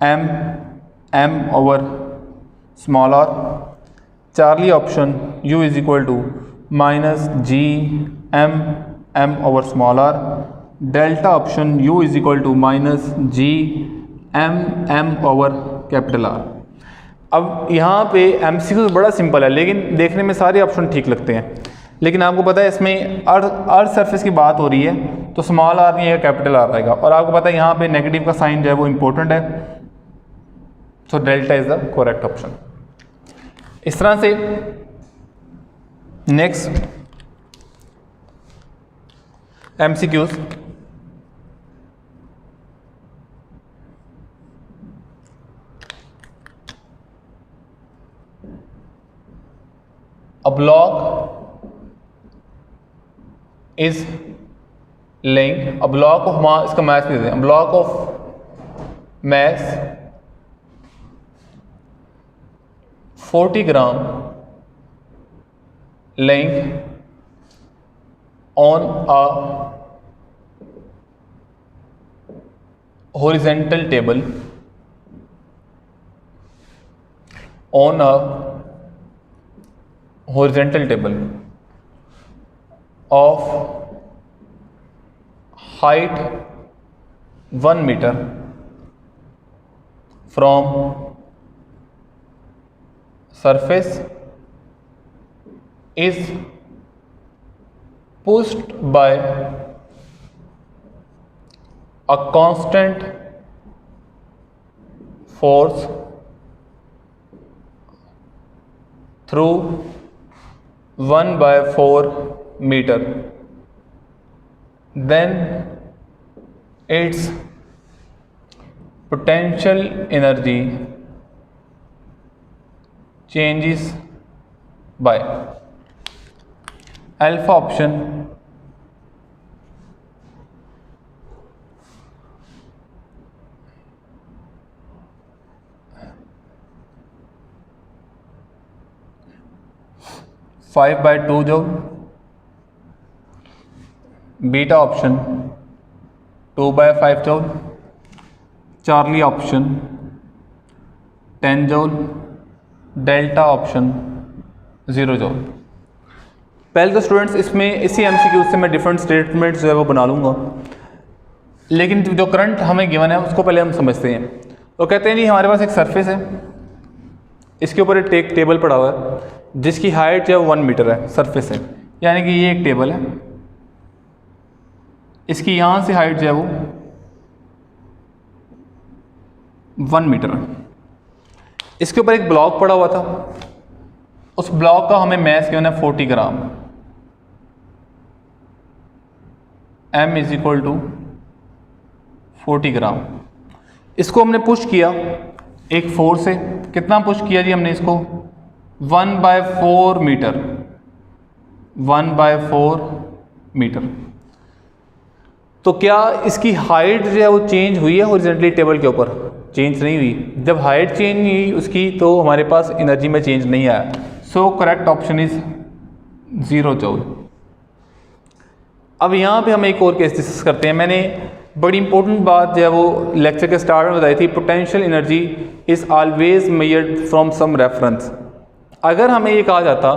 M over small r, charlie option U is equal to -G M over small r, delta option U is equal to -G M over capital R। अब यहाँ पे MCQ बड़ा simple है लेकिन देखने में सारे option ठीक लगते हैं, लेकिन आपको पता है इसमें अर्थ सरफेस की बात हो रही है तो स्मॉल आर नहीं है कैपिटल आर आएगा, और आपको पता है यहाँ पे नेगेटिव का साइन जो है वो इम्पोर्टेंट है, so delta is the correct option. इस तरह से next MCQs A block is laying, a block of mass, इसका mass दे दें, a block of mass 40 gram laying on a horizontal table, on a horizontal table of height 1 meter from surface is pushed by a constant force through 1/4 meter, then its potential energy changes by alpha option five by two joule, beta option 2/5 joule, Charlie option 10 joule, delta option 0 joule. पहले तो students इसमें इसी MCQ से मैं different statements जो है वो बना लूँगा, लेकिन जो करंट हमें गिवन है उसको पहले हम समझते हैं। तो कहते हैं जी हमारे पास एक सरफेस है, इसके ऊपर एक टेबल पड़ा हुआ है जिसकी हाइट जो है 1 मीटर है सरफेस से, यानी कि ये एक टेबल है, इसकी यहाँ से हाइट जो है वो 1 मीटर है। इसके ऊपर एक ब्लॉक पड़ा हुआ था, उस ब्लॉक का हमें मैस गिवन है 40 ग्राम। m इज इक्वल टू 40 ग्राम। इसको हमने पुश किया एक फोर्स से, कितना पुश किया जी हमने इसको 1/4 मीटर, 1/4 मीटर। तो क्या इसकी हाइट जो है वो चेंज हुई है हॉरिजॉन्टली टेबल के ऊपर? चेंज नहीं हुई। जब हाइट चेंज नहीं हुई उसकी तो हमारे पास एनर्जी में चेंज नहीं आया। सो करेक्ट ऑप्शन इज 0 जूल। अब यहाँ पे हम एक और केस डिस्कस करते हैं। मैंने बड़ी इंपॉर्टेंट बात जो है वो लेक्चर के स्टार्ट में बताई थी, potential energy is always measured from some reference. अगर हमें ये कहा जाता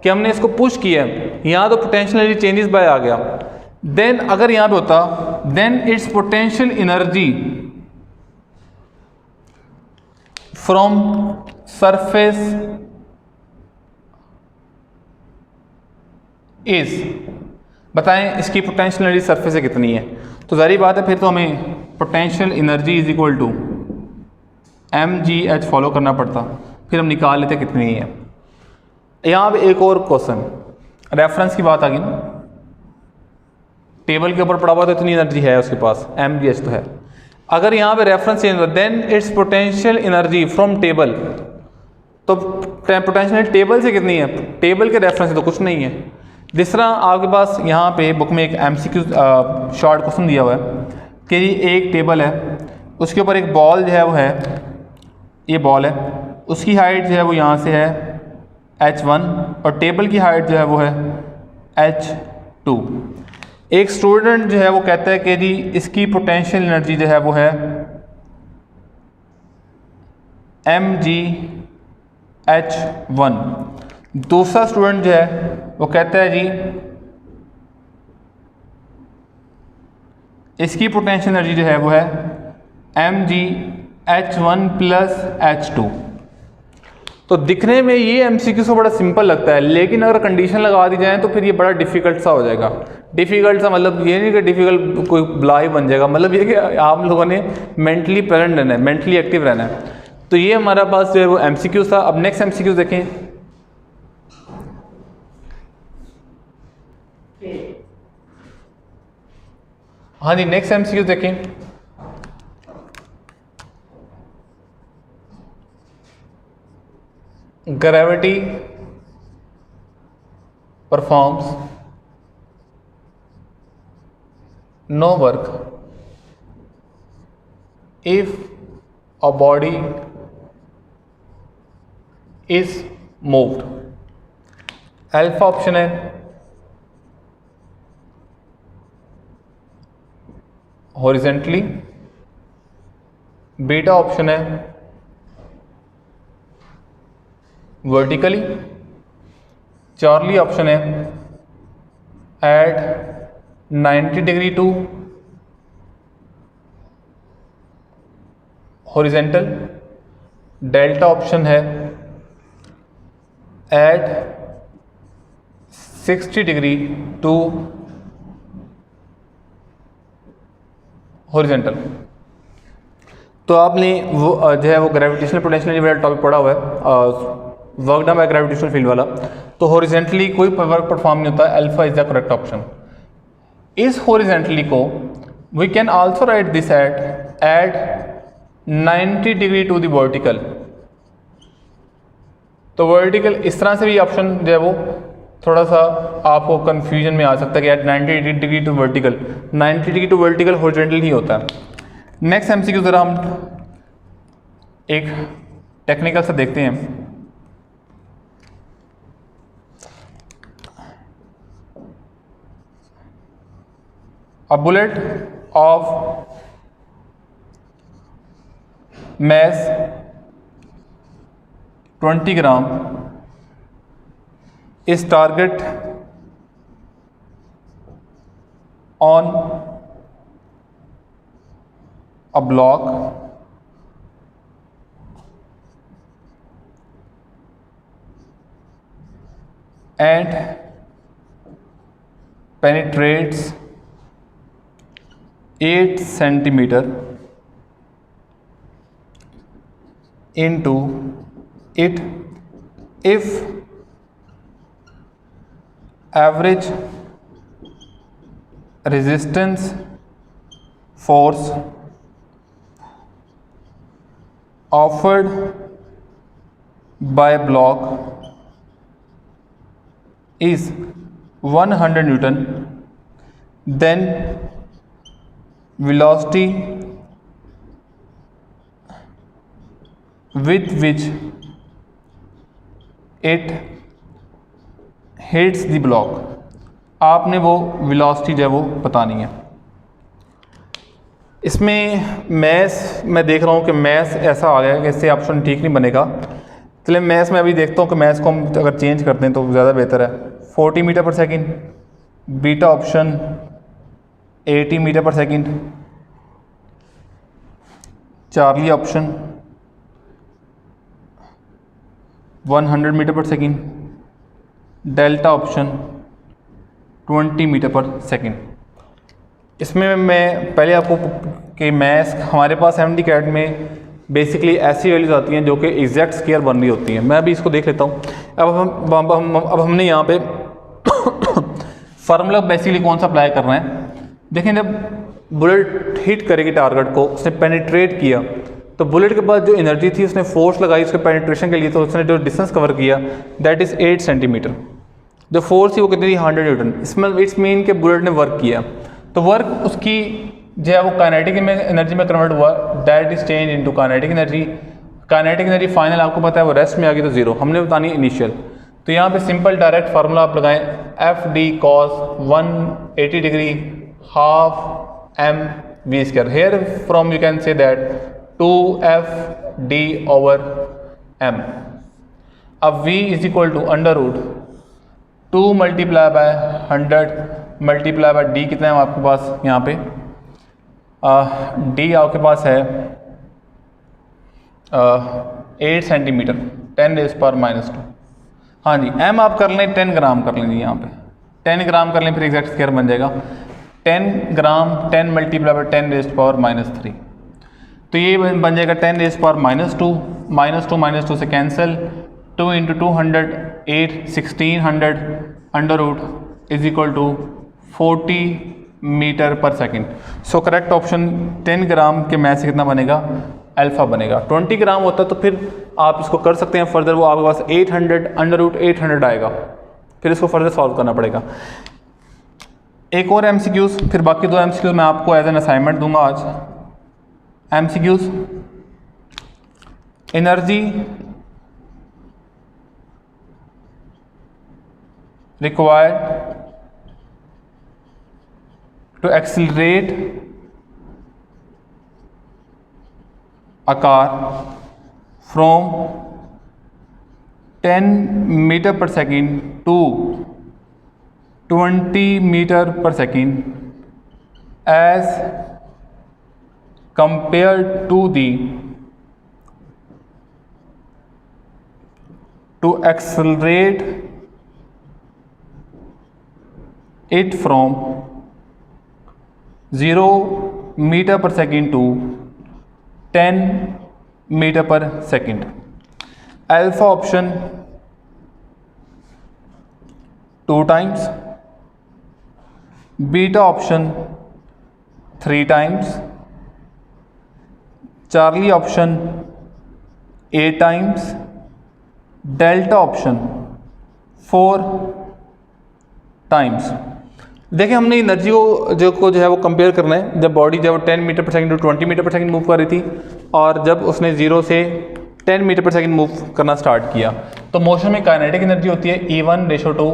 कि हमने इसको पुश किया है, यहाँ तो पोटेंशियल एनर्जी चेंजेस बाय आ गया, देन अगर यहाँ पे होता then it's potential energy from surface is, बताएं इसकी पोटेंशियल एनर्जी सरफेस से कितनी है? तो जारी बात है फिर तो हमें potential energy is equal to mgh follow करना पड़ता, फिर हम निकाल लेते कितनी है। यहाँ पे एक और क्वेश्चन, रेफरेंस की बात आ गई ना, टेबल के ऊपर पड़ा हुआ तो इतनी एनर्जी है उसके पास, mgh तो है। अगर यहाँ पे रेफरेंस चेंज हो then it's potential energy from table, तो पोटेंशियल टेबल से कितनी है? टेबल के रेफरेंस से तो कुछ नहीं है। जिस तरह आपके पास यहाँ पे बुक में एक MCQ शॉर्ट क्वेश्चन दिया हुआ है कि एक टेबल है, उसके ऊपर एक बॉल जो है वो है, ये बॉल है, उसकी हाइट जो है वो यहाँ से है h1 और टेबल की हाइट जो है वो है h2। एक स्टूडेंट जो है वो कहता है कि जी इसकी पोटेंशियल एनर्जी जो है वो है mgh1। दूसरा स्टूडेंट जो है वो कहता है जी इसकी पोटेंशियल एनर्जी जो है वो है mgh1 प्लस h2। तो दिखने में ये MCQ से बड़ा सिंपल लगता है, लेकिन अगर कंडीशन लगा दी जाए तो फिर ये बड़ा डिफ़िकल्ट सा हो जाएगा। डिफ़िकल्ट सा मतलब ये नहीं कि डिफ़िकल्ट कोई बला ही बन जाएगा, मतलब ये कि आप लोगों ने मेंटली प्रेजेंट रहना है, मेंटली एक्टिव रहना है। तो ये हमारा पास जो है वो MCQ था। अब नेक्स्ट MCQ देखें। हाँ जी, नेक्स्ट MCQ देखें। Gravity performs no work if a body is moved। Alpha option है हॉरिजेंटली, बीटा ऑप्शन है वर्टिकली, चार्ली ऑप्शन है at 90 degree to horizontal, delta option है एट 60 डिग्री टू हॉरिजेंटल। तो आपने वो जो है वो ग्रेविटेशनल पोटेंशियल वाला टॉपिक पढ़ा हुआ है, work done by gravitational field वाला। तो हॉरिजेंटली कोई वर्क परफॉर्म नहीं होता, alpha is the correct option. इस हॉरिजेंटली को we can also write this at 90 degree to the vertical. तो वर्टिकल इस तरह से भी ऑप्शन जो है वो थोड़ा सा आपको कंफ्यूजन में आ सकता है कि at 90 degree to vertical, 90 degree to vertical horizontal ही होता है। नेक्स्ट MCQ ज़रा हम एक टेक्निकल से देखते हैं। A bullet of mass 20 gram is target on a block and penetrates 8 centimeter into it if average resistance force offered by block is 100 Newton, then velocity with which it hits the block, आपने वो velocity जो है वो बतानी है। इसमें maths मैं देख रहा हूँ कि मैथ्स ऐसा आ गया कि इससे ऑप्शन ठीक नहीं बनेगा, चलिए मैथ्स में अभी देखता हूँ कि मैथ्स को हम अगर चेंज करते हैं तो ज़्यादा बेहतर है। 40 मीटर पर सेकंड, बीटा ऑप्शन 80 मीटर पर सेकंड, चार्ली ऑप्शन 100 मीटर पर सेकंड, डेल्टा ऑप्शन 20 मीटर पर सेकंड। इसमें मैं पहले आपको कि मैथ्स हमारे पास एमडी कैट में बेसिकली ऐसी वैल्यूज आती हैं जो कि एग्जैक्ट स्केयर बन रही होती हैं। मैं अभी इसको देख लेता हूँ। अब हमने यहाँ पे फार्मूला बेसिकली कौन सा अप्लाई कर रहे हैं। देखें, जब बुलेट हिट करेगी टारगेट को, उसने पेनिट्रेट किया तो बुलेट के बाद जो एनर्जी थी उसने फोर्स लगाई उसके पेनिट्रेशन के लिए, तो उसने जो डिस्टेंस कवर किया दैट इज़ 8 सेंटीमीटर। जो फोर्स थी वो कितनी थी 100 न्यूटन। इसमें इट्स मीन कि बुलेट ने वर्क किया, तो वर्क उसकी जो है वो काइनेटिक में एनर्जी में कन्वर्ट हुआ, that is change into kinetic energy. Kinetic energy final आपको पता है वो रेस्ट में आ गई तो जीरो, हमने बतानी इनिशियल। तो यहाँ पे सिंपल डायरेक्ट फार्मूला आप लगाएं, F D cos 180 degree half M V square. Here from you can say that 2f d over m। अब v is equal to under root 2 multiply by 100 multiply by d कितना है आपके पास यहाँ पे d आपके पास है 8 सेंटीमीटर 10⁻²। हाँ जी, m आप कर लें 10 ग्राम कर लें जी, यहाँ पे 10 ग्राम कर लें फिर एग्जैक्ट स्क्वायर बन जाएगा 10 ग्राम 10 मल्टीप्लाई बाय 10⁻³ तो ये बन जाएगा 10⁻², -2 से cancel, 2 × 200 8 1600 under root is equal to 40 metre पर second. So correct option 10 gram के मैथ से कितना बनेगा, अल्फा बनेगा। 20 ग्राम होता तो फिर आप इसको कर सकते हैं फर्दर, वो आपके पास 800 अंडर रूट 800 आएगा, फिर इसको फर्दर सॉल्व करना पड़ेगा। एक और एमसीक्यूज, फिर बाकी 2 एमसीक्यूज मैं आपको एज एन असाइनमेंट दूंगा आज। MCQs, energy required to accelerate a car from 10 meter per second to 20 meter per second as compared to to accelerate it from 0 meter per second to 10 metre पर second. Alpha option 2 times, beta option 3 times, Charlie option 8 times, delta option 4 times. देखिए, हमने energy को जो है वो compare करना है। जब बॉडी जब 10 मीटर पर सेकंड टू 20 मीटर पर सेकंड मूव कर रही थी और जब उसने 0 से 10 मीटर पर सेकंड मूव करना स्टार्ट किया, तो मोशन में काइनेटिक एनर्जी होती है E1 ratio two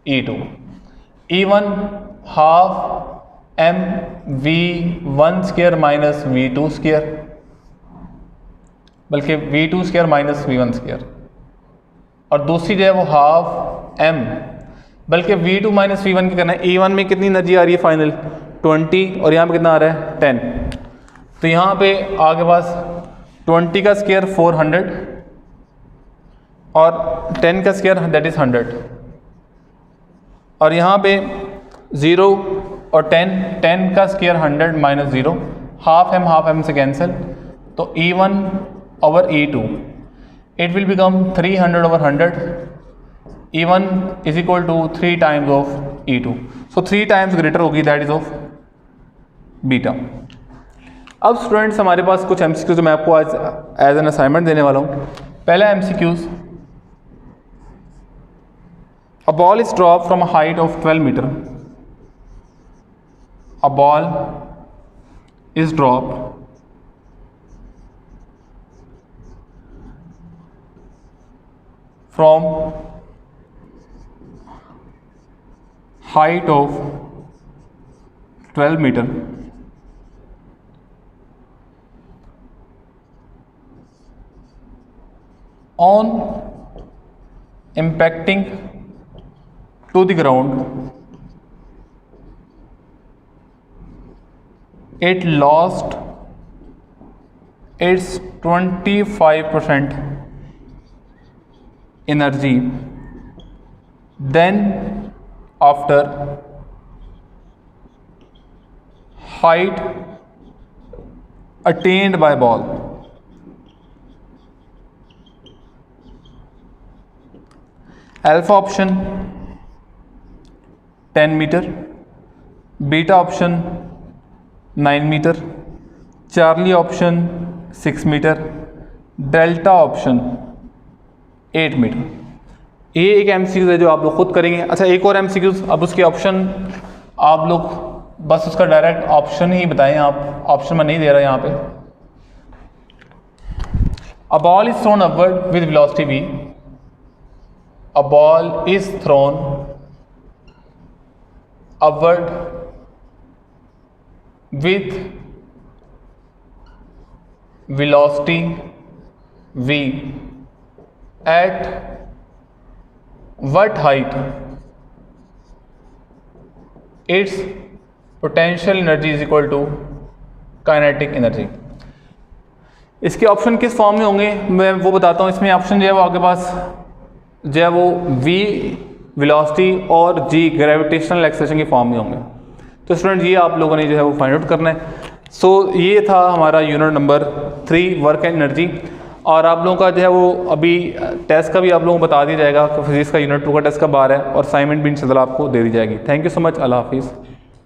E2। E1 half m v1 square minus v2 square, बल्कि v2 square minus v1 square, और दूसरी जो है वो हाफ m, बल्कि v2 माइनस v1 की करना है। E1 में कितनी एनर्जी आ रही है फाइनल 20 और यहाँ पे कितना आ रहा है 10, तो यहाँ पे आगे पास 20 का स्क्वायर 400 और 10 का स्क्वायर दैट इज 100, और यहाँ पे 0 और 10 का स्क्वायर 100 माइनस 0, हाफ m से कैंसिल, तो E1 over E2 it will become 300 over 100 E1 is equal to 3 times of E2, so 3 times greater होगी, दैट इज ऑफ बीटा। अब स्टूडेंट्स हमारे पास कुछ MCQs जो मैं आपको आज एज एन असाइनमेंट देने वाला हूँ। पहला MCQs, a ball is drop from a height of 12 metre. A ball is drop from height of 12 meter on impacting to the ground it lost its 25% energy, then after height attained by ball, alpha option 10 meter, beta option 9 meter, Charlie option 6 meter, delta option 8 metre. ये एक MCQ है जो आप लोग खुद करेंगे। अच्छा, एक और MCQ, अब उसके ऑप्शन आप लोग बस उसका डायरेक्ट ऑप्शन ही बताएं, आप ऑप्शन में नहीं दे रहा यहाँ पे। अ ball is throne upward with velocity v, a ball is throne upward with velocity v at what height its potential energy is equal to kinetic energy। इसके ऑप्शन किस फॉर्म में होंगे मैं वो बताता हूँ। इसमें ऑप्शन जो है वो आपके पास जो है वो v वेलोसिटी और g ग्रेविटेशनल एक्सेलरेशन की फॉर्म में होंगे। तो स्टूडेंट ये आप लोगों ने जो है वो फाइंड आउट करना है। सो ये था हमारा unit number 3 work and energy. और आप लोगों का जो है वो अभी टेस्ट का भी आप लोगों को बता दिया जाएगा कि फिजिक्स का यूनिट 2 का टेस्ट कब आ रहा है, और असाइनमेंट भी इंशाल्लाह आपको दे दी जाएगी। थैंक यू सो मच, अल्लाह हाफिज़।